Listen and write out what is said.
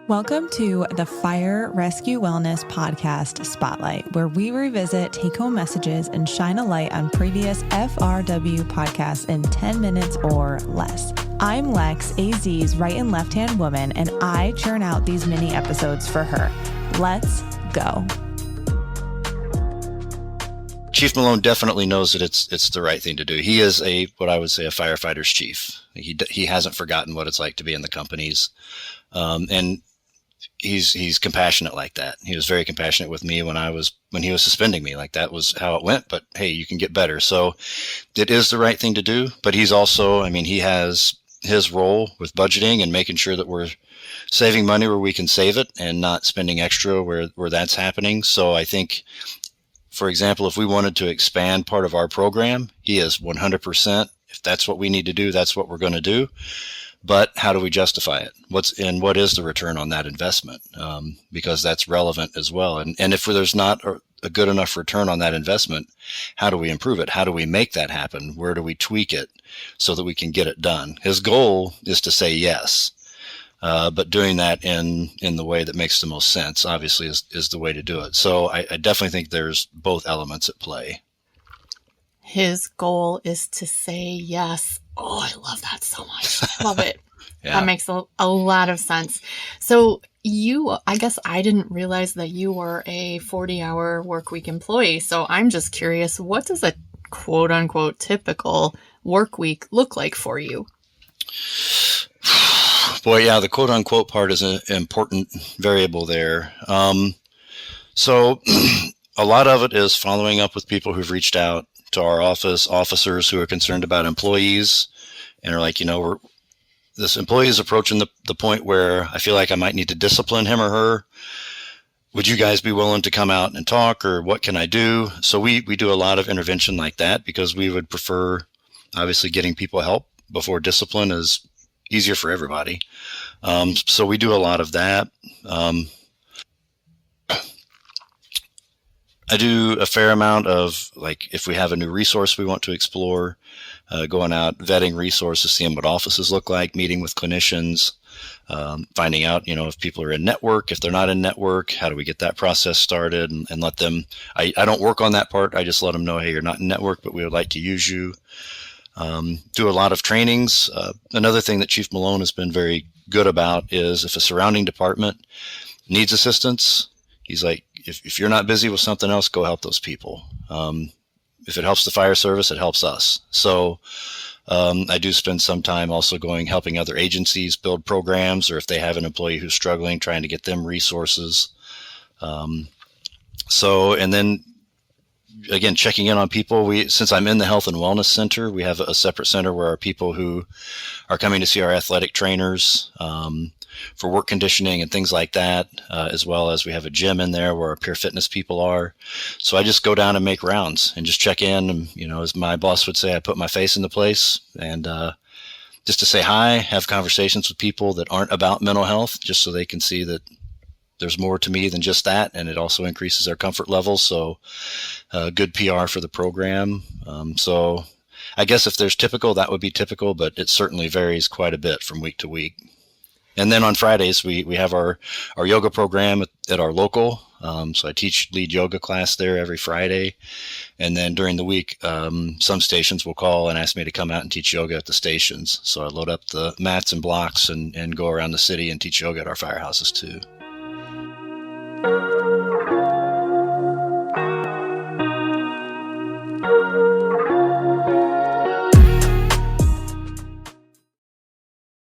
Welcome to the Fire Rescue Wellness Podcast Spotlight, where we revisit take-home messages and shine a light on previous FRW podcasts in 10 minutes or less. I'm Lex, AZ's right and left-hand woman, and I churn out these mini episodes for her. Let's go. Chief Malone definitely knows that it's the right thing to do. He is what I would say a firefighter's chief. He hasn't forgotten what it's like to be in the companies, and he's compassionate like that. He was very compassionate with me when he was suspending me. Like, that was how it went. But hey, you can get better. So it is the right thing to do. But he's also, he has his role with budgeting and making sure that we're saving money where we can save it and not spending extra where that's happening. So I think, for example, if we wanted to expand part of our program, he is 100%. If that's what we need to do, that's what we're going to do. But how do we justify it? What is the return on that investment? Because that's relevant as well. And if there's not a good enough return on that investment, how do we improve it? How do we make that happen? Where do we tweak it so that we can get it done? His goal is to say yes. But doing that in the way that makes the most sense, obviously, is the way to do it. So I definitely think there's both elements at play. His goal is to say yes. Oh, I love that so much. I love it. Yeah. That makes a lot of sense. So I guess I didn't realize that you were a 40-hour work week employee. So I'm just curious, what does a quote unquote typical work week look like for you? Boy, yeah, the quote unquote part is an important variable there. So a lot of it is following up with people who've reached out to our officers who are concerned about employees and are like, this employee is approaching the point where I feel like I might need to discipline him or her. Would you guys be willing to come out and talk, or what can I do? So we do a lot of intervention like that because we would prefer, obviously, getting people help before discipline is easier for everybody. So we do a lot of that. I do a fair amount of, like, if we have a new resource we want to explore, going out, vetting resources, seeing what offices look like, meeting with clinicians, finding out, if people are in network, if they're not in network, how do we get that process started and let them, I don't work on that part. I just let them know, hey, you're not in network, but we would like to use you. Do a lot of trainings. Another thing that Chief Malone has been very good about is if a surrounding department needs assistance, he's like, if you're not busy with something else, go help those people. If it helps the fire service, it helps us. So I do spend some time also helping other agencies build programs, or if they have an employee who's struggling, trying to get them resources. And then, again, checking in on people. Since I'm in the Health and Wellness Center, we have a separate center where our people who are coming to see our athletic trainers for work conditioning and things like that, as well as we have a gym in there where our peer fitness people are. So I just go down and make rounds and just check in. And, as my boss would say, I put my face in the place and just to say hi, have conversations with people that aren't about mental health, just so they can see that there's more to me than just that, and it also increases their comfort levels. So good PR for the program. So I guess if there's typical, that would be typical, but it certainly varies quite a bit from week to week. And then on Fridays, we have our yoga program at our local. So I lead yoga class there every Friday. And then during the week, some stations will call and ask me to come out and teach yoga at the stations. So I load up the mats and blocks and go around the city and teach yoga at our firehouses too.